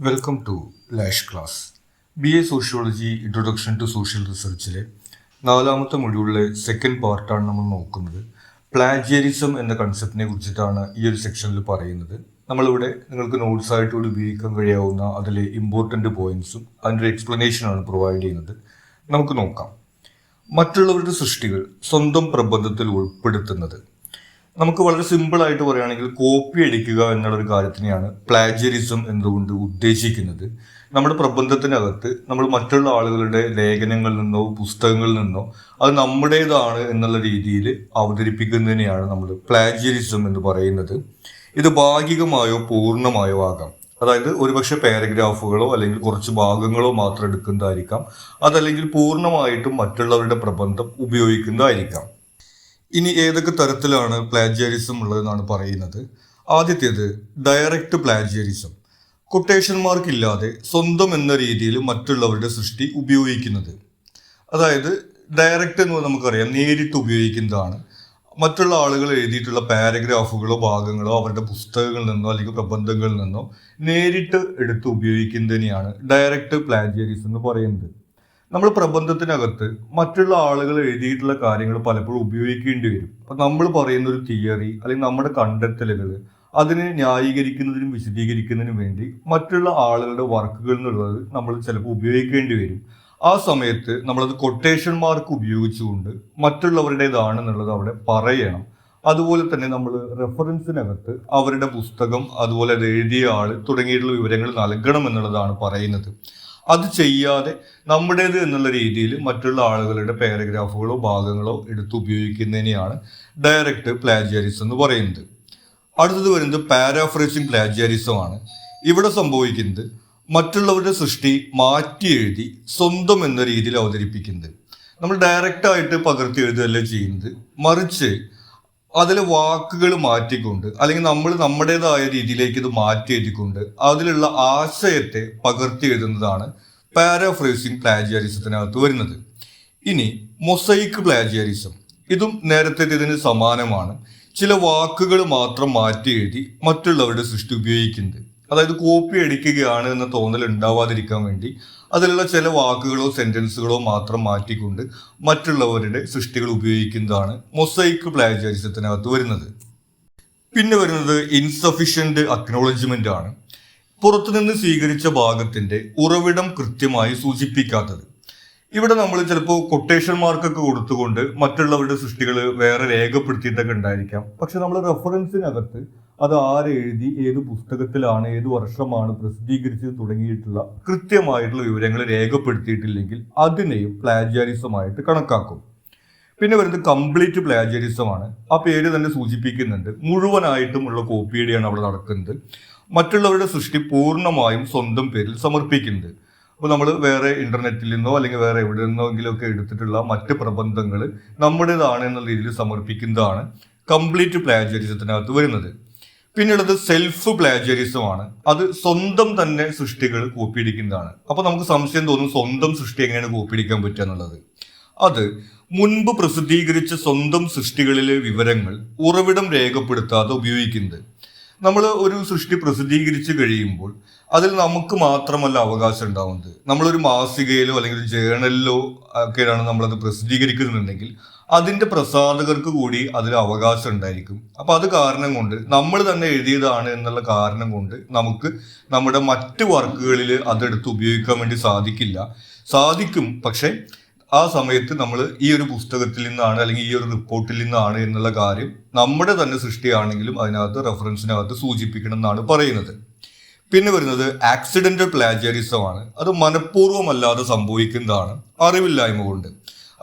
Welcome to Lash class. BA sociology introduction to social റിസർച്ചിലെ 4ാമത്തെ മൊഡ്യൂളിലെ സെക്കൻഡ് പാർട്ടാണ് നമ്മൾ നോക്കുന്നത്. പ്ലാജിയറിസം എന്ന കൺസെപ്റ്റിനെ കുറിച്ചിട്ടാണ് ഈ ഒരു സെക്ഷനിൽ പറയുന്നത്. നമ്മളിവിടെ നിങ്ങൾക്ക് നോട്ട്സ് ആയിട്ട് ഇവിടെ ഉപയോഗിക്കാൻ കഴിയാവുന്ന അതിലെ ഇമ്പോർട്ടൻ്റ് പോയിന്റ്സും അതിൻ്റെ ഒരു എക്സ്പ്ലനേഷനാണ് പ്രൊവൈഡ് ചെയ്യുന്നത്. നമുക്ക് നോക്കാം. മറ്റുള്ളവരുടെ സൃഷ്ടികൾ സ്വന്തം പ്രബന്ധത്തിൽ ഉൾപ്പെടുത്തുന്നത്. നമുക്ക് വളരെ സിമ്പിളായിട്ട് പറയുകയാണെങ്കിൽ കോപ്പി അടിക്കുക എന്നുള്ളൊരു കാര്യത്തിനെയാണ് പ്ലാജിയറിസം എന്നതുകൊണ്ട് ഉദ്ദേശിക്കുന്നത്. നമ്മുടെ പ്രബന്ധത്തിനകത്ത് നമ്മൾ മറ്റുള്ള ആളുകളുടെ ലേഖനങ്ങളിൽ നിന്നോ പുസ്തകങ്ങളിൽ നിന്നോ അത് നമ്മുടേതാണ് എന്നുള്ള രീതിയിൽ അവതരിപ്പിക്കുന്നതിനെയാണ് നമ്മൾ പ്ലാജിയറിസം എന്ന് പറയുന്നത്. ഇത് ഭാഗികമായോ പൂർണ്ണമായോ ആകാം. അതായത് ഒരുപക്ഷെ പാരഗ്രാഫുകളോ അല്ലെങ്കിൽ കുറച്ച് ഭാഗങ്ങളോ മാത്രം എടുക്കുന്നതായിരിക്കാം. അതല്ലെങ്കിൽ പൂർണ്ണമായിട്ടും മറ്റുള്ളവരുടെ പ്രബന്ധം ഉപയോഗിക്കുന്നതായിരിക്കാം. ഇനി ഏതൊക്കെ തരത്തിലാണ് പ്ലാജിയറിസം ഉള്ളതെന്നാണ് പറയുന്നത്. ആദ്യത്തേത് ഡയറക്റ്റ് പ്ലാജിയറിസം. കൊട്ടേഷൻ മാർക്ക് ഇല്ലാതെ സ്വന്തം എന്ന രീതിയിൽ മറ്റുള്ളവരുടെ സൃഷ്ടി ഉപയോഗിക്കുന്നത്. അതായത് ഡയറക്റ്റ് എന്ന് നമുക്കറിയാം, നേരിട്ട് ഉപയോഗിക്കുന്നതാണ്. മറ്റുള്ള ആളുകൾ എഴുതിയിട്ടുള്ള പാരഗ്രാഫുകളോ ഭാഗങ്ങളോ അവരുടെ പുസ്തകങ്ങളിൽ നിന്നോ അല്ലെങ്കിൽ പ്രബന്ധങ്ങളിൽ നിന്നോ നേരിട്ട് എടുത്ത് ഉപയോഗിക്കുന്നതിനെയാണ് ഡയറക്റ്റ് പ്ലാജിയറിസം എന്ന് പറയുന്നത്. നമ്മൾ പ്രബന്ധത്തിനകത്ത് മറ്റുള്ള ആളുകൾ എഴുതിയിട്ടുള്ള കാര്യങ്ങൾ പലപ്പോഴും ഉപയോഗിക്കേണ്ടി വരും. അപ്പം നമ്മൾ പറയുന്ന ഒരു തിയറി അല്ലെങ്കിൽ നമ്മുടെ കണ്ടെത്തലുകൾ അതിനെ ന്യായീകരിക്കുന്നതിനും വിശദീകരിക്കുന്നതിനും വേണ്ടി മറ്റുള്ള ആളുകളുടെ വർക്കുകൾ എന്നുള്ളത് നമ്മൾ ചിലപ്പോൾ ഉപയോഗിക്കേണ്ടി വരും. ആ സമയത്ത് നമ്മളത് കൊട്ടേഷൻ മാർക്ക് ഉപയോഗിച്ചുകൊണ്ട് മറ്റുള്ളവരുടേതാണെന്നുള്ളത് അവിടെ പറയണം. അതുപോലെ തന്നെ നമ്മൾ റെഫറൻസിനകത്ത് അവരുടെ പുസ്തകം, അതുപോലെ അത് എഴുതിയ ആൾ തുടങ്ങിയിട്ടുള്ള വിവരങ്ങൾ നൽകണം എന്നുള്ളതാണ് പറയുന്നത്. അത് ചെയ്യാതെ നമ്മുടേത് എന്നുള്ള രീതിയിൽ മറ്റുള്ള ആളുകളുടെ പാരഗ്രാഫുകളോ ഭാഗങ്ങളോ എടുത്ത് ഉപയോഗിക്കുന്നതിനെയാണ് ഡയറക്റ്റ് പ്ലാജിയറിസം എന്ന് പറയുന്നത്. അടുത്തത് വരുന്നത് പാരാഫ്രേസിംഗ് പ്ലാജിയറിസം ആണ്. ഇവിടെ സംഭവിക്കുന്നത് മറ്റുള്ളവരുടെ സൃഷ്ടി മാറ്റി എഴുതി സ്വന്തം എന്ന രീതിയിൽ അവതരിപ്പിക്കുന്നത്. നമ്മൾ ഡയറക്റ്റായിട്ട് പകർത്തി എഴുതുകയല്ല ചെയ്യുന്നത്, മറിച്ച് അതിലെ വാക്കുകൾ മാറ്റിക്കൊണ്ട് അല്ലെങ്കിൽ നമ്മൾ നമ്മുടേതായ രീതിയിലേക്ക് ഇത് മാറ്റി എഴുതിക്കൊണ്ട് അതിലുള്ള ആശയത്തെ പകർത്തി എഴുതുന്നതാണ് പാരാഫ്രേസിംഗ് പ്ലാജിയറിസത്തിനകത്ത് വരുന്നത്. ഇനി മൊസൈക്ക് പ്ലാജിയറിസം. ഇതും നേരത്തെ ഇതിന് സമാനമാണ്. ചില വാക്കുകൾ മാത്രം മാറ്റി എഴുതി മറ്റുള്ളവരുടെ സൃഷ്ടി ഉപയോഗിക്കുന്നത്. അതായത് കോപ്പി അടിക്കുകയാണ് എന്ന തോന്നൽ ഉണ്ടാവാതിരിക്കാൻ വേണ്ടി അതിലുള്ള ചില വാക്കുകളോ സെന്റൻസുകളോ മാത്രം മാറ്റിക്കൊണ്ട് മറ്റുള്ളവരുടെ സൃഷ്ടികൾ ഉപയോഗിക്കുന്നതാണ് മൊസൈക്ക് പ്ലാജിയറിസത്തിനകത്ത് വരുന്നത്. പിന്നെ വരുന്നത് ഇൻസഫിഷ്യന്റ് അക്നോളജ്മെന്റ് ആണ്. പുറത്തുനിന്ന് സ്വീകരിച്ച ഭാഗത്തിന്റെ ഉറവിടം കൃത്യമായി സൂചിപ്പിക്കാത്തത്. ഇവിടെ നമ്മൾ ചിലപ്പോൾ കൊട്ടേഷൻ മാർക്കൊക്കെ കൊടുത്തുകൊണ്ട് മറ്റുള്ളവരുടെ സൃഷ്ടികൾ വേറെ രേഖപ്പെടുത്തിയിട്ടൊക്കെ ഉണ്ടായിരിക്കാം. പക്ഷെ നമ്മൾ റെഫറൻസിനകത്ത് അത് ആരെഴുതി, ഏത് പുസ്തകത്തിലാണ്, ഏത് വർഷമാണ് പ്രസിദ്ധീകരിച്ചത് തുടങ്ങിയിട്ടുള്ള കൃത്യമായിട്ടുള്ള വിവരങ്ങൾ രേഖപ്പെടുത്തിയിട്ടില്ലെങ്കിൽ അതിനെയും പ്ലാജിയറിസമായിട്ട് കണക്കാക്കും. പിന്നെ വരുന്നത് കംപ്ലീറ്റ് പ്ലാജിയറിസം ആണ്. ആ പേര് തന്നെ സൂചിപ്പിക്കുന്നുണ്ട്, മുഴുവനായിട്ടും ഉള്ള കോപ്പിയുടെയാണ് അവിടെ നടക്കുന്നത്. മറ്റുള്ളവരുടെ സൃഷ്ടി പൂർണ്ണമായും സ്വന്തം പേരിൽ സമർപ്പിക്കുന്നത്. അപ്പോൾ നമ്മൾ വേറെ ഇന്റർനെറ്റിൽ നിന്നോ അല്ലെങ്കിൽ വേറെ എവിടെ നിന്നോങ്കിലും ഒക്കെ എടുത്തിട്ടുള്ള മറ്റ് പ്രബന്ധങ്ങൾ നമ്മുടേതാണ് എന്നുള്ള രീതിയിൽ സമർപ്പിക്കുന്നതാണ് കംപ്ലീറ്റ് പ്ലാജിയറിസത്തിനകത്ത് വരുന്നത്. പിന്നെയുള്ളത് സെൽഫ് പ്ലാജിയറിസം ആണ്. അത് സ്വന്തം തന്നെ സൃഷ്ടികൾ കോപ്പിയടിക്കുന്നതാണ്. അപ്പൊ നമുക്ക് സംശയം തോന്നും, സ്വന്തം സൃഷ്ടി എങ്ങനെയാണ് കോപ്പിയടിക്കാൻ പറ്റുക എന്നുള്ളത്. അത് മുൻപ് പ്രസിദ്ധീകരിച്ച സ്വന്തം സൃഷ്ടികളിലെ വിവരങ്ങൾ ഉറവിടം രേഖപ്പെടുത്താതെ ഉപയോഗിക്കുന്നത്. നമ്മൾ ഒരു സൃഷ്ടി പ്രസിദ്ധീകരിച്ച് കഴിയുമ്പോൾ അതിൽ നമുക്ക് മാത്രമല്ല അവകാശം ഉണ്ടാവുന്നത്. നമ്മളൊരു മാസികയിലോ അല്ലെങ്കിൽ ഒരു ജേണലിലോ ഒക്കെയാണ് നമ്മളത് പ്രസിദ്ധീകരിക്കുന്നുണ്ടെങ്കിൽ അതിന്റെ പ്രസാധകർക്ക് കൂടി അതിൽ അവകാശം ഉണ്ടായിരിക്കും. അപ്പൊ അത് കാരണം കൊണ്ട് നമ്മൾ തന്നെ എഴുതിയതാണ് എന്നുള്ള കാരണം കൊണ്ട് നമുക്ക് നമ്മുടെ മറ്റ് വർക്കുകളിൽ അതെടുത്ത് ഉപയോഗിക്കാൻ വേണ്ടി സാധിക്കും. പക്ഷെ ആ സമയത്ത് നമ്മൾ ഈ ഒരു പുസ്തകത്തിൽ നിന്നാണ് അല്ലെങ്കിൽ ഈ ഒരു റിപ്പോർട്ടിൽ നിന്നാണ് എന്നുള്ള കാര്യം നമ്മുടെ തന്നെ സൃഷ്ടിയാണെങ്കിലും അതിനകത്ത് റെഫറൻസിനകത്ത് സൂചിപ്പിക്കണം എന്നാണ് പറയുന്നത്. പിന്നെ വരുന്നത് ആക്സിഡന്റൽ പ്ലാജിയറിസം ആണ്. അത് മനഃപൂർവ്വമല്ലാതെ സംഭവിക്കുന്നതാണ്, അറിവില്ലായ്മ കൊണ്ട്.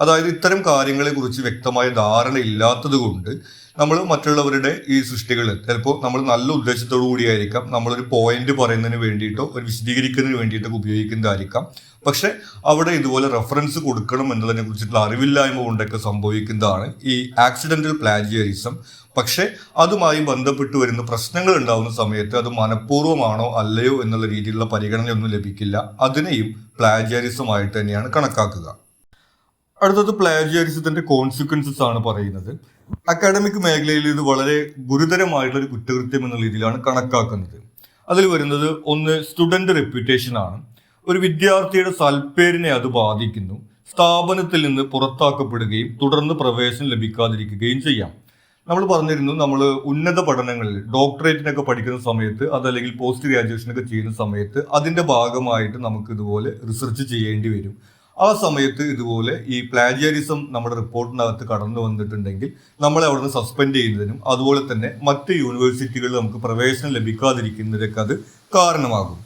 അതായത് ഇത്തരം കാര്യങ്ങളെ കുറിച്ച് വ്യക്തമായ ധാരണ ഇല്ലാത്തത് കൊണ്ട് നമ്മൾ മറ്റുള്ളവരുടെ ഈ സൃഷ്ടികൾ ചിലപ്പോൾ നമ്മൾ നല്ല ഉദ്ദേശത്തോടു കൂടിയായിരിക്കാം, നമ്മളൊരു പോയിന്റ് പറയുന്നതിന് വേണ്ടിയിട്ടോ ഒരു വിശദീകരിക്കുന്നതിന് വേണ്ടിയിട്ടൊക്കെ ഉപയോഗിക്കുന്നതായിരിക്കാം. പക്ഷെ അവിടെ ഇതുപോലെ റെഫറൻസ് കൊടുക്കണം എന്നതിനെ കുറിച്ചിട്ടുള്ള അറിവില്ലായ്മ കൊണ്ടൊക്കെ സംഭവിക്കുന്നതാണ് ഈ ആക്സിഡന്റൽ പ്ലാജിയറിസം. പക്ഷെ അതുമായി ബന്ധപ്പെട്ട് വരുന്ന പ്രശ്നങ്ങൾ ഉണ്ടാവുന്ന സമയത്ത് അത് മനഃപൂർവ്വമാണോ അല്ലയോ എന്നുള്ള രീതിയിലുള്ള പരിഗണനയൊന്നും ലഭിക്കില്ല. അതിനെയും പ്ലാജിയറിസമായിട്ട് തന്നെയാണ് കണക്കാക്കുക. അടുത്തത് പ്ലാജിയറിസത്തിന്റെ കോൺസിക്വൻസസ് ആണ് പറയുന്നത്. അക്കാഡമിക് മേഖലയിൽ ഇത് വളരെ ഗുരുതരമായിട്ടുള്ള ഒരു കുറ്റകൃത്യം എന്ന രീതിയിലാണ് കണക്കാക്കുന്നത്. അതിൽ വരുന്നത് ഒന്ന് സ്റ്റുഡന്റ് റെപ്യൂട്ടേഷൻ ആണ്. ഒരു വിദ്യാർത്ഥിയുടെ സൽപ്പേരിനെ അത് ബാധിക്കുന്നു. സ്ഥാപനത്തിൽ നിന്ന് പുറത്താക്കപ്പെടുകയും തുടർന്ന് പ്രവേശനം ലഭിക്കാതിരിക്കുകയും ചെയ്യാം. നമ്മൾ പറഞ്ഞിരുന്നു, നമ്മൾ ഉന്നത പഠനങ്ങളിൽ ഡോക്ടറേറ്റിനൊക്കെ പഠിക്കുന്ന സമയത്ത് അതല്ലെങ്കിൽ പോസ്റ്റ് ഗ്രാജുവേഷനൊക്കെ ചെയ്യുന്ന സമയത്ത് അതിന്റെ ഭാഗമായിട്ട് നമുക്ക് ഇതുപോലെ റിസർച്ച് ചെയ്യേണ്ടി വരും. ആ സമയത്ത് ഇതുപോലെ ഈ പ്ലാജിയറിസം നമ്മുടെ റിപ്പോർട്ടിനകത്ത് കടന്നു വന്നിട്ടുണ്ടെങ്കിൽ നമ്മളെ അവിടെ നിന്ന് സസ്പെൻഡ് ചെയ്യുന്നതിനും അതുപോലെ തന്നെ മറ്റ് യൂണിവേഴ്സിറ്റികളിൽ നമുക്ക് പ്രവേശനം ലഭിക്കാതിരിക്കുന്നതിനൊക്കെ അത് കാരണമാകും.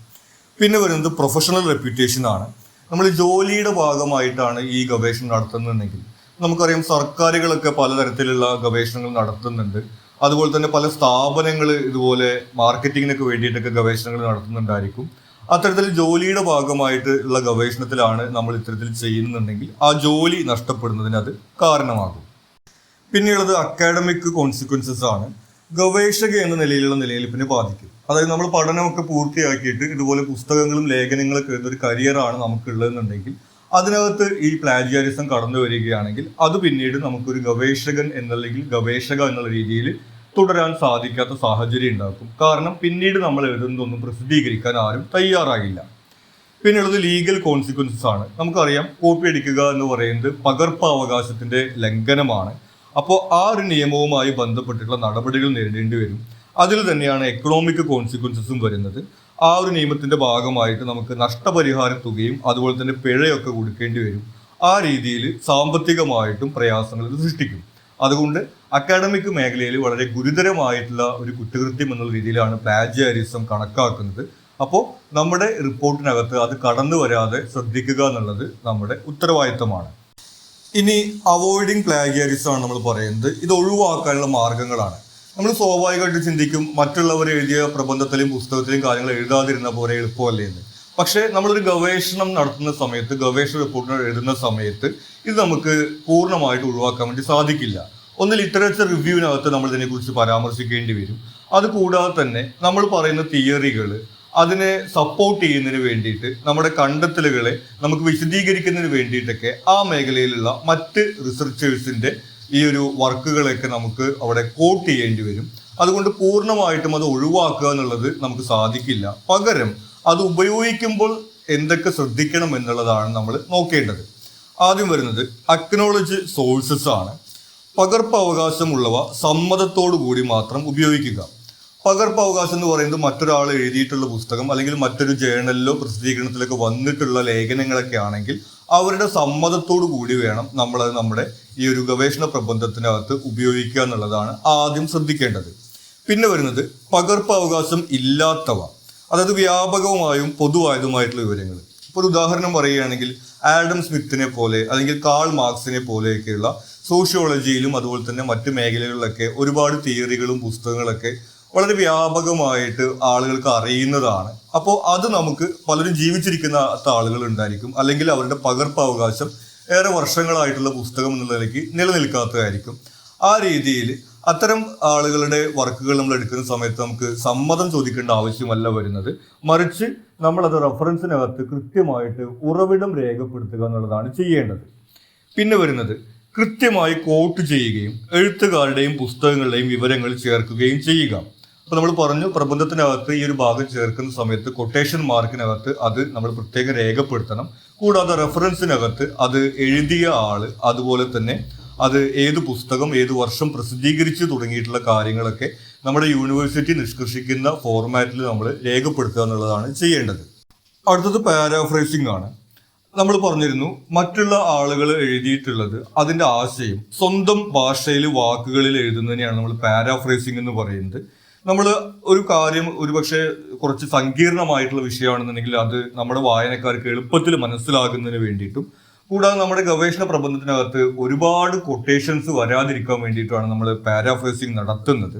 പിന്നെ വരുന്നത് പ്രൊഫഷണൽ റെപ്യൂട്ടേഷൻ ആണ്. നമ്മൾ ജോലിയുടെ ഭാഗമായിട്ടാണ് ഈ ഗവേഷണം നടത്തുന്നതെങ്കിൽ നമുക്കറിയാം, സർക്കാരുകളൊക്കെ പലതരത്തിലുള്ള ഗവേഷണങ്ങൾ നടത്തുന്നുണ്ട്. അതുപോലെ തന്നെ പല സ്ഥാപനങ്ങൾ ഇതുപോലെ മാർക്കറ്റിങ്ങിനൊക്കെ വേണ്ടിയിട്ടൊക്കെ ഗവേഷണങ്ങൾ നടത്തുന്നുണ്ടായിരിക്കും. അത്തരത്തിൽ ജോലിയുടെ ഭാഗമായിട്ട് ഉള്ള ഗവേഷണത്തിലാണ് നമ്മൾ ഇത്തരത്തിൽ ചെയ്യുന്നുണ്ടെങ്കിൽ ആ ജോലി നഷ്ടപ്പെടുന്നതിന് അത് കാരണമാകും. പിന്നെയുള്ളത് അക്കാഡമിക് കോൺസിക്വൻസസ് ആണ്. ഗവേഷക എന്ന നിലയിലുള്ള നിലനിൽപ്പിനെ ബാധിക്കും. അതായത് നമ്മൾ പഠനമൊക്കെ പൂർത്തിയാക്കിയിട്ട് ഇതുപോലെ പുസ്തകങ്ങളും ലേഖനങ്ങളൊക്കെ എഴുതുന്ന ഒരു കരിയറാണ് നമുക്കുള്ളതെന്നുണ്ടെങ്കിൽ അതിനകത്ത് ഈ പ്ലാജിയാരിസം കടന്നു വരികയാണെങ്കിൽ അത് പിന്നീട് നമുക്കൊരു ഗവേഷകൻ എന്നല്ലെങ്കിൽ ഗവേഷക എന്നുള്ള രീതിയിൽ തുടരാൻ സാധിക്കാത്ത സാഹചര്യം ഉണ്ടാക്കും. കാരണം പിന്നീട് നമ്മൾ എഴുതുന്നതൊന്നും പ്രസിദ്ധീകരിക്കാൻ ആരും തയ്യാറാകില്ല. പിന്നെയുള്ളത് ലീഗൽ കോൺസിക്വൻസസ് ആണ്. നമുക്കറിയാം, കോപ്പി അടിക്കുക എന്ന് പറയുന്നത് പകർപ്പവകാശത്തിന്റെ ലംഘനമാണ്. അപ്പോൾ ആ ഒരു നിയമവുമായി ബന്ധപ്പെട്ടിട്ടുള്ള നടപടികൾ നേരിടേണ്ടി വരും. അതിൽ തന്നെയാണ് എക്കണോമിക് കോൺസിക്വൻസസും വരുന്നത്. ആ ഒരു നിയമത്തിന്റെ ഭാഗമായിട്ട് നമുക്ക് നഷ്ടപരിഹാര തുകയും അതുപോലെ തന്നെ പിഴയൊക്കെ കൊടുക്കേണ്ടി വരും. ആ രീതിയിൽ സാമ്പത്തികമായിട്ടും പ്രയാസങ്ങൾ ഇത് സൃഷ്ടിക്കും. അതുകൊണ്ട് അക്കാഡമിക് മേഖലയിൽ വളരെ ഗുരുതരമായിട്ടുള്ള ഒരു കുറ്റകൃത്യം എന്നുള്ള രീതിയിലാണ് പ്ലാജിയാരിസം കണക്കാക്കുന്നത്. അപ്പോൾ നമ്മുടെ റിപ്പോർട്ടിനകത്ത് അത് കടന്നു വരാതെ ശ്രദ്ധിക്കുക എന്നുള്ളത് നമ്മുടെ ഉത്തരവാദിത്തമാണ്. ഇനി അവോയ്ഡിങ് പ്ലാജിയാരിസം ആണ് നമ്മൾ പറയുന്നത്. ഇത് ഒഴിവാക്കാനുള്ള മാർഗങ്ങളാണ്. നമ്മൾ സ്വാഭാവികമായിട്ട് ചിന്തിക്കും, മറ്റുള്ളവർ എഴുതിയ പ്രബന്ധത്തിലും പുസ്തകത്തിലും കാര്യങ്ങൾ എഴുതാതിരുന്ന പോലെ എളുപ്പമല്ലേ എന്ന്. പക്ഷേ നമ്മളൊരു ഗവേഷണം നടത്തുന്ന സമയത്ത്, ഗവേഷണ റിപ്പോർട്ടുകൾ എഴുതുന്ന സമയത്ത് ഇത് നമുക്ക് പൂർണ്ണമായിട്ട് ഒഴിവാക്കാൻ വേണ്ടി സാധിക്കില്ല. ഒന്ന് ലിറ്ററേച്ചർ റിവ്യൂവിനകത്ത് നമ്മൾ ഇതിനെക്കുറിച്ച് പരാമർശിക്കേണ്ടി വരും. അതുകൂടാതെ തന്നെ നമ്മൾ പറയുന്ന തിയറികൾ അതിനെ സപ്പോർട്ട് ചെയ്യുന്നതിന് വേണ്ടിയിട്ട്, നമ്മുടെ കണ്ടെത്തലുകളെ നമുക്ക് വിശദീകരിക്കുന്നതിന് വേണ്ടിയിട്ടൊക്കെ ആ മേഖലയിലുള്ള മറ്റ് റിസർച്ചേഴ്സിന്റെ ഈ ഒരു വർക്കുകളൊക്കെ നമുക്ക് അവിടെ കോട്ട് ചെയ്യേണ്ടി വരും. അതുകൊണ്ട് പൂർണ്ണമായിട്ടും അത് ഒഴിവാക്കുക എന്നുള്ളത് നമുക്ക് സാധിക്കില്ല. പകരം അത് ഉപയോഗിക്കുമ്പോൾ എന്തൊക്കെ ശ്രദ്ധിക്കണം എന്നുള്ളതാണ് നമ്മൾ നോക്കേണ്ടത്. ആദ്യം വരുന്നത് അക്നോളജ് സോഴ്സസ് ആണ്. പകർപ്പവകാശമുള്ളവ സമ്മതത്തോടു കൂടി മാത്രം ഉപയോഗിക്കുക. പകർപ്പവകാശം എന്ന് പറയുന്നത് മറ്റൊരാൾ എഴുതിയിട്ടുള്ള പുസ്തകം അല്ലെങ്കിൽ മറ്റൊരു ജേർണലിലോ പ്രസിദ്ധീകരണത്തിലൊക്കെ വന്നിട്ടുള്ള ലേഖനങ്ങളൊക്കെ ആണെങ്കിൽ അവരുടെ സമ്മതത്തോടു കൂടി വേണം നമ്മളത് നമ്മുടെ ഈ ഒരു ഗവേഷണ പ്രബന്ധത്തിനകത്ത് ഉപയോഗിക്കുക എന്നുള്ളതാണ് ആദ്യം ശ്രദ്ധിക്കേണ്ടത്. പിന്നെ വരുന്നത് പകർപ്പവകാശം ഇല്ലാത്തവ, അതായത് വ്യാപകവുമായും പൊതുവായതുമായിട്ടുള്ള വിവരങ്ങൾ. ഇപ്പോൾ ഒരു ഉദാഹരണം പറയുകയാണെങ്കിൽ ആഡം സ്മിത്തിനെ പോലെ അല്ലെങ്കിൽ കാൾ മാർക്സിനെ പോലെയൊക്കെയുള്ള സോഷ്യോളജിയിലും അതുപോലെ തന്നെ മറ്റു മേഖലകളിലൊക്കെ ഒരുപാട് തിയറികളും പുസ്തകങ്ങളൊക്കെ വളരെ വ്യാപകമായിട്ട് ആളുകൾക്ക് അറിയുന്നതാണ്. അപ്പോൾ അത് നമുക്ക് പലരും ജീവിച്ചിരിക്കുന്ന ആളുകൾ ഉണ്ടായിരിക്കും, അല്ലെങ്കിൽ അവരുടെ പകർപ്പവകാശം ഏറെ വർഷങ്ങളായിട്ടുള്ള പുസ്തകം എന്നുള്ള നിലയ്ക്ക് നിലനിൽക്കാത്തതായിരിക്കും. ആ രീതിയിൽ അത്തരം ആളുകളുടെ വർക്കുകൾ നമ്മൾ എടുക്കുന്ന സമയത്ത് നമുക്ക് സമ്മതം ചോദിക്കേണ്ട ആവശ്യമല്ല വരുന്നത്. മറിച്ച് നമ്മളത് റെഫറൻസിനകത്ത് കൃത്യമായിട്ട് ഉറവിടം രേഖപ്പെടുത്തുക എന്നുള്ളതാണ് ചെയ്യേണ്ടത്. പിന്നെ വരുന്നത് കൃത്യമായി കോട്ട് ചെയ്യുകയും എഴുത്തുകാരുടെയും പുസ്തകങ്ങളുടെയും വിവരങ്ങൾ ചേർക്കുകയും ചെയ്യുക. അപ്പോൾ നമ്മൾ പറഞ്ഞു, പ്രബന്ധത്തിനകത്ത് ഈ ഒരു ഭാഗം ചേർക്കുന്ന സമയത്ത് കൊട്ടേഷൻ മാർക്കിനകത്ത് അത് നമ്മൾ പ്രത്യേകം രേഖപ്പെടുത്തണം. കൂടാതെ റെഫറൻസിനകത്ത് അത് എഴുതിയ ആള്, അതുപോലെ തന്നെ അത് ഏത് പുസ്തകം ഏത് വർഷം പ്രസിദ്ധീകരിച്ച് തുടങ്ങിയിട്ടുള്ള കാര്യങ്ങളൊക്കെ നമ്മുടെ യൂണിവേഴ്സിറ്റി നിഷ്കർഷിക്കുന്ന ഫോർമാറ്റിൽ നമ്മൾ രേഖപ്പെടുത്തുക എന്നുള്ളതാണ് ചെയ്യേണ്ടത്. അടുത്തത് പാരാഫ്രേസിംഗ് ആണ്. നമ്മൾ പറഞ്ഞിരുന്നു, മറ്റുള്ള ആളുകൾ എഴുതിയിട്ടുള്ളത് അതിൻ്റെ ആശയം സ്വന്തം ഭാഷയിൽ വാക്കുകളിൽ എഴുതുന്നതിനെയാണ് നമ്മൾ പാരാഫ്രേസിംഗ് എന്ന് പറയുന്നത്. നമ്മൾ ഒരു കാര്യം ഒരുപക്ഷെ കുറച്ച് സങ്കീർണമായിട്ടുള്ള വിഷയമാണെന്നുണ്ടെങ്കിൽ അത് നമ്മുടെ വായനക്കാർക്ക് എളുപ്പത്തിൽ മനസ്സിലാകുന്നതിന് വേണ്ടിയിട്ടും, കൂടാതെ നമ്മുടെ ഗവേഷണ പ്രബന്ധത്തിനകത്ത് ഒരുപാട് കൊട്ടേഷൻസ് വരാതിരിക്കാൻ വേണ്ടിയിട്ടാണ് നമ്മൾ പാരാഫ്രേസിംഗ് നടത്തുന്നത്.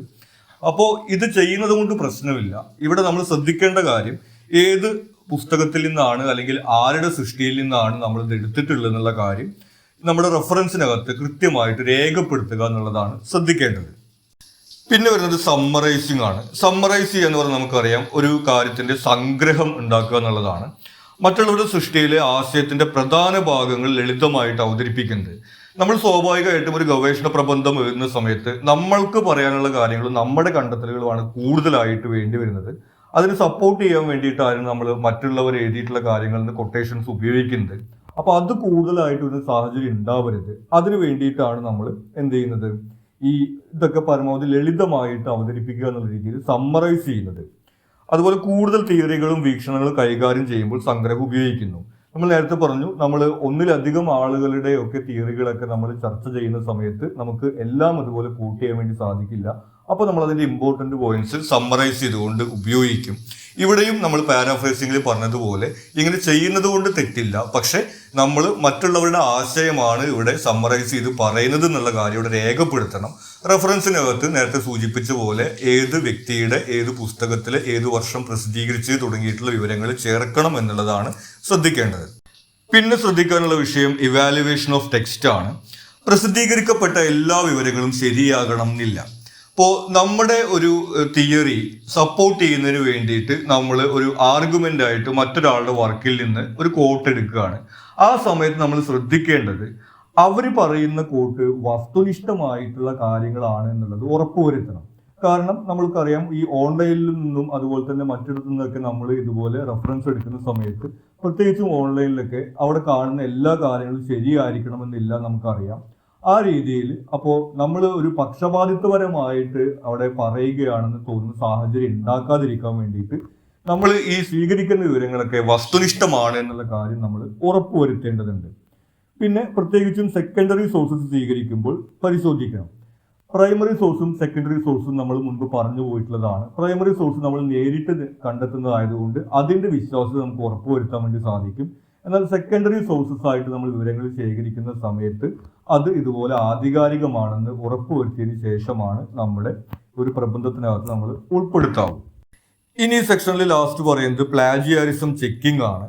അപ്പോൾ ഇത് ചെയ്യുന്നത് കൊണ്ട് പ്രശ്നമില്ല. ഇവിടെ നമ്മൾ ശ്രദ്ധിക്കേണ്ട കാര്യം ഏത് പുസ്തകത്തിൽ നിന്നാണ് അല്ലെങ്കിൽ ആരുടെ സൃഷ്ടിയിൽ നിന്നാണ് നമ്മൾ ഇത് എടുത്തിട്ടുള്ളത് എന്നുള്ള കാര്യം നമ്മുടെ റെഫറൻസിനകത്ത് കൃത്യമായിട്ട് രേഖപ്പെടുത്തുക എന്നുള്ളതാണ് ശ്രദ്ധിക്കേണ്ടത്. പിന്നെ വരുന്നത് സമ്മറൈസിങ് ആണ്. സമ്മറൈസ് ചെയ്യുക എന്ന് പറഞ്ഞാൽ നമുക്കറിയാം, ഒരു കാര്യത്തിന്റെ സംഗ്രഹം ഉണ്ടാക്കുക എന്നുള്ളതാണ്. മറ്റുള്ളവരുടെ സൃഷ്ടിയിലെ ആശയത്തിന്റെ പ്രധാന ഭാഗങ്ങൾ ലളിതമായിട്ട് അവതരിപ്പിക്കുന്നത്. നമ്മൾ സ്വാഭാവികമായിട്ടും ഒരു ഗവേഷണ പ്രബന്ധം എഴുതുന്ന സമയത്ത് നമ്മൾക്ക് പറയാനുള്ള കാര്യങ്ങളും നമ്മുടെ കണ്ടെത്തലുകളുമാണ് കൂടുതലായിട്ട് വേണ്ടി വരുന്നത്. അതിന് സപ്പോർട്ട് ചെയ്യാൻ വേണ്ടിയിട്ടായിരുന്നു നമ്മൾ മറ്റുള്ളവർ എഴുതിയിട്ടുള്ള കാര്യങ്ങളിൽ നിന്ന് കൊട്ടേഷൻസ് ഉപയോഗിക്കുന്നത്. അപ്പൊ അത് കൂടുതലായിട്ട് ഒരു സാഹചര്യം ഉണ്ടാവരുത്. അതിന് വേണ്ടിയിട്ടാണ് നമ്മൾ എന്ത് ചെയ്യുന്നത്, ഈ ഇതൊക്കെ പരമാവധി ലളിതമായിട്ട് അവതരിപ്പിക്കുക എന്നുള്ള രീതിയിൽ സമ്മറൈസ് ചെയ്യുന്നത്. അതുപോലെ കൂടുതൽ തിയറികളും വീക്ഷണങ്ങളും കൈകാര്യം ചെയ്യുമ്പോൾ സംഗ്രഹം ഉപയോഗിക്കുന്നു. നമ്മൾ നേരത്തെ പറഞ്ഞു, നമ്മൾ ഒന്നിലധികം ആളുകളുടെ ഒക്കെ തിയറികളൊക്കെ നമ്മൾ ചർച്ച ചെയ്യുന്ന സമയത്ത് നമുക്ക് എല്ലാം അതുപോലെ കൂട്ട് ചെയ്യാൻ വേണ്ടി സാധിക്കില്ല. അപ്പോൾ നമ്മൾ അതിന്റെ ഇമ്പോർട്ടന്റ് പോയിന്റ്സ് സമ്മറൈസ് ചെയ്തുകൊണ്ട് ഉപയോഗിക്കും. ഇവിടെയും നമ്മൾ പാരാഫ്രേസിംഗിൽ പറഞ്ഞതുപോലെ ഇങ്ങനെ ചെയ്യുന്നത് കൊണ്ട് തെറ്റില്ല, പക്ഷെ നമ്മൾ മറ്റുള്ളവരുടെ ആശയമാണ് ഇവിടെ സമ്മറൈസ് ചെയ്ത് പറയുന്നത് എന്നുള്ള കാര്യം ഇവിടെ രേഖപ്പെടുത്തണം. റെഫറൻസിനകത്ത് നേരത്തെ സൂചിപ്പിച്ച പോലെ ഏത് വ്യക്തിയുടെ ഏത് പുസ്തകത്തിൽ ഏത് വർഷം പ്രസിദ്ധീകരിച്ച് തുടങ്ങിയിട്ടുള്ള വിവരങ്ങൾ ചേർക്കണം എന്നുള്ളതാണ് ശ്രദ്ധിക്കേണ്ടത്. പിന്നെ ശ്രദ്ധിക്കാനുള്ള വിഷയം ഇവാലുവേഷൻ ഓഫ് ടെക്സ്റ്റ് ആണ്. പ്രസിദ്ധീകരിക്കപ്പെട്ട എല്ലാ വിവരങ്ങളും ശരിയാകണം എന്നില്ല. ഇപ്പോൾ നമ്മുടെ ഒരു തിയറി സപ്പോർട്ട് ചെയ്യുന്നതിന് വേണ്ടിയിട്ട് നമ്മൾ ഒരു ആർഗ്യുമെന്റ് ആയിട്ട് മറ്റൊരാളുടെ വർക്കിൽ നിന്ന് ഒരു കോട്ട് എടുക്കുകയാണ്. ആ സമയത്ത് നമ്മൾ ശ്രദ്ധിക്കേണ്ടത് അവർ പറയുന്ന കോട്ട് വസ്തുനിഷ്ഠമായിട്ടുള്ള കാര്യങ്ങളാണ് എന്നുള്ളത് ഉറപ്പുവരുത്തണം. കാരണം നമ്മൾക്കറിയാം, ഈ ഓൺലൈനിൽ നിന്നും അതുപോലെ തന്നെ മറ്റിടത്തു നിന്നൊക്കെ നമ്മൾ ഇതുപോലെ റെഫറൻസ് എടുക്കുന്ന സമയത്ത്, പ്രത്യേകിച്ചും ഓൺലൈനിലൊക്കെ അവിടെ കാണുന്ന എല്ലാ കാര്യങ്ങളും ശരിയായിരിക്കണമെന്നില്ല, നമുക്കറിയാം. ആ രീതിയിൽ അപ്പോൾ നമ്മൾ ഒരു പക്ഷപാതിത്വപരമായിട്ട് അവിടെ പറയുകയാണെന്ന് തോന്നുന്ന സാഹചര്യം ഉണ്ടാക്കാതിരിക്കാൻ വേണ്ടിയിട്ട് നമ്മൾ ഈ സ്വീകരിക്കുന്ന വിവരങ്ങളൊക്കെ വസ്തുനിഷ്ഠമാണ് എന്നുള്ള കാര്യം നമ്മൾ ഉറപ്പുവരുത്തേണ്ടതുണ്ട്. പിന്നെ പ്രത്യേകിച്ചും സെക്കൻഡറി സോഴ്സസ് സ്വീകരിക്കുമ്പോൾ പരിശോധിക്കണം. പ്രൈമറി സോഴ്സും സെക്കൻഡറി സോഴ്സും നമ്മൾ മുൻപ് പറഞ്ഞു പോയിട്ടുള്ളതാണ്. പ്രൈമറി സോഴ്സ് നമ്മൾ നേരിട്ട് കണ്ടെത്തുന്നതായതുകൊണ്ട് അതിന്റെ വിശ്വാസ്യത നമുക്ക് ഉറപ്പുവരുത്താൻ വേണ്ടി സാധിക്കും. എന്നാൽ സെക്കൻഡറി സോഴ്സസ് ആയിട്ട് നമ്മൾ വിവരങ്ങൾ ശേഖരിക്കുന്ന സമയത്ത് അത് ഇതുപോലെ ആധികാരികമാണെന്ന് ഉറപ്പുവരുത്തിയതിന് ശേഷമാണ് നമ്മുടെ ഒരു പ്രബന്ധത്തിനകത്ത് നമ്മൾ ഉൾപ്പെടുത്താവൂ. ഇനി സെക്ഷനിൽ ലാസ്റ്റ് പറയുന്നത് പ്ലാജിയാരിസം ചെക്കിംഗ് ആണ്.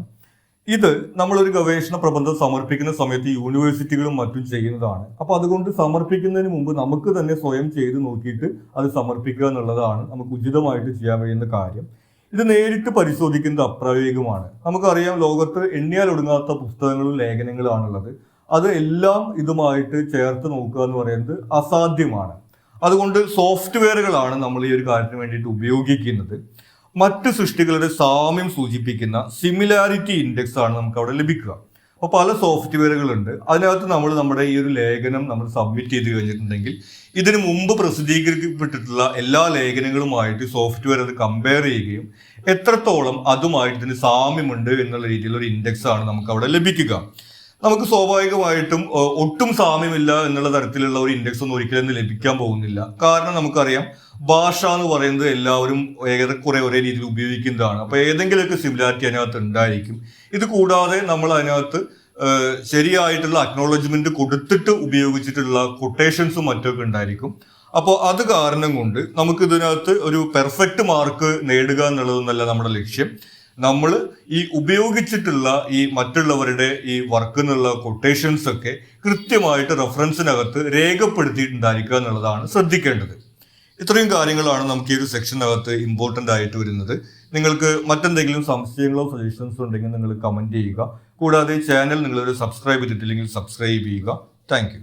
ഇത് നമ്മളൊരു ഗവേഷണ പ്രബന്ധം സമർപ്പിക്കുന്ന സമയത്ത് യൂണിവേഴ്സിറ്റികളും മറ്റും ചെയ്യുന്നതാണ്. അപ്പൊ അതുകൊണ്ട് സമർപ്പിക്കുന്നതിന് മുമ്പ് നമുക്ക് തന്നെ സ്വയം ചെയ്ത് നോക്കിയിട്ട് അത് സമർപ്പിക്കുക എന്നുള്ളതാണ് നമുക്ക് ഉചിതമായിട്ട് ചെയ്യാൻ കഴിയുന്ന കാര്യം. ഇത് നേരിട്ട് പരിശോധിക്കുന്നത് അപ്രായോഗികമാണ്. നമുക്കറിയാം, ലോകത്ത് എണ്ണിയാൽ ഒടുങ്ങാത്ത പുസ്തകങ്ങളും ലേഖനങ്ങളാണുള്ളത്. അത് എല്ലാം ഇതുമായിട്ട് ചേർത്ത് നോക്കുക എന്ന് പറയുന്നത് അസാധ്യമാണ്. അതുകൊണ്ട് സോഫ്റ്റ്വെയറുകളാണ് നമ്മൾ ഈ ഒരു കാര്യത്തിന് വേണ്ടിയിട്ട് ഉപയോഗിക്കുന്നത്. മറ്റ് സൃഷ്ടികളുടെ സാമ്യം സൂചിപ്പിക്കുന്ന സിമിലാരിറ്റി ഇൻഡെക്സ് ആണ് നമുക്ക് അവിടെ ലഭിക്കുക. അപ്പോൾ പല സോഫ്റ്റ്വെയറുകളുണ്ട്. അതിനകത്ത് നമ്മൾ നമ്മുടെ ഈ ഒരു ലേഖനം നമ്മൾ സബ്മിറ്റ് ചെയ്ത് കഴിഞ്ഞിട്ടുണ്ടെങ്കിൽ ഇതിനു മുമ്പ് പ്രസിദ്ധീകരിക്കപ്പെട്ടിട്ടുള്ള എല്ലാ ലേഖനങ്ങളുമായിട്ട് സോഫ്റ്റ്വെയർ അത് കമ്പയർ ചെയ്യുകയും എത്രത്തോളം അതുമായിട്ട് ഇതിന് സാമ്യമുണ്ട് എന്നുള്ള രീതിയിലുള്ള ഒരു ഇൻഡെക്സ് ആണ് നമുക്ക് അവിടെ ലഭിക്കുക. നമുക്ക് സ്വാഭാവികമായിട്ടും ഒട്ടും സാമ്യമില്ല എന്നുള്ള തരത്തിലുള്ള ഒരു ഇൻഡെക്സ് ഒന്നും ഒരിക്കലും ലഭിക്കാൻ പോകുന്നില്ല. കാരണം നമുക്കറിയാം, ഭാഷ എന്ന് പറയുന്നത് എല്ലാവരും ഏറെക്കുറെ ഒരേ രീതിയിൽ ഉപയോഗിക്കുന്നതാണ്. അപ്പൊ ഏതെങ്കിലുമൊക്കെ സിമിലാരിറ്റി അതിനകത്ത് ഉണ്ടായിരിക്കും. ഇത് കൂടാതെ നമ്മൾ അതിനകത്ത് ശരിയായിട്ടുള്ള അക്നോളജ്മെന്റ് കൊടുത്തിട്ട് ഉപയോഗിച്ചിട്ടുള്ള കൊട്ടേഷൻസും മറ്റൊക്കെ ഉണ്ടായിരിക്കും. അപ്പോൾ അത് കാരണം കൊണ്ട് നമുക്ക് ഇതിനകത്ത് ഒരു പെർഫെക്റ്റ് മാർക്ക് നേടുക എന്നുള്ളതൊന്നല്ല നമ്മുടെ ലക്ഷ്യം. നമ്മൾ ഈ ഉപയോഗിച്ചിട്ടുള്ള ഈ മറ്റുള്ളവരുടെ ഈ വർക്ക് എന്നുള്ള കൊട്ടേഷൻസ് ഒക്കെ കൃത്യമായിട്ട് റെഫറൻസിനകത്ത് രേഖപ്പെടുത്തിയിട്ടുണ്ടായിരിക്കുക എന്നുള്ളതാണ് ശ്രദ്ധിക്കേണ്ടത്. ഇത്രയും കാര്യങ്ങളാണ് നമുക്ക് ഈ ഒരു സെക്ഷനകത്ത് ഇമ്പോർട്ടൻ്റ് ആയിട്ട് വരുന്നത്. നിങ്ങൾക്ക് മറ്റെന്തെങ്കിലും സംശയങ്ങളോ സജഷൻസോ ഉണ്ടെങ്കിൽ നിങ്ങൾ കമൻറ്റ് ചെയ്യുക. കൂടാതെ ചാനൽ നിങ്ങളൊരു സബ്സ്ക്രൈബ് ചെയ്തിട്ടില്ലെങ്കിൽ സബ്സ്ക്രൈബ് ചെയ്യുക. താങ്ക്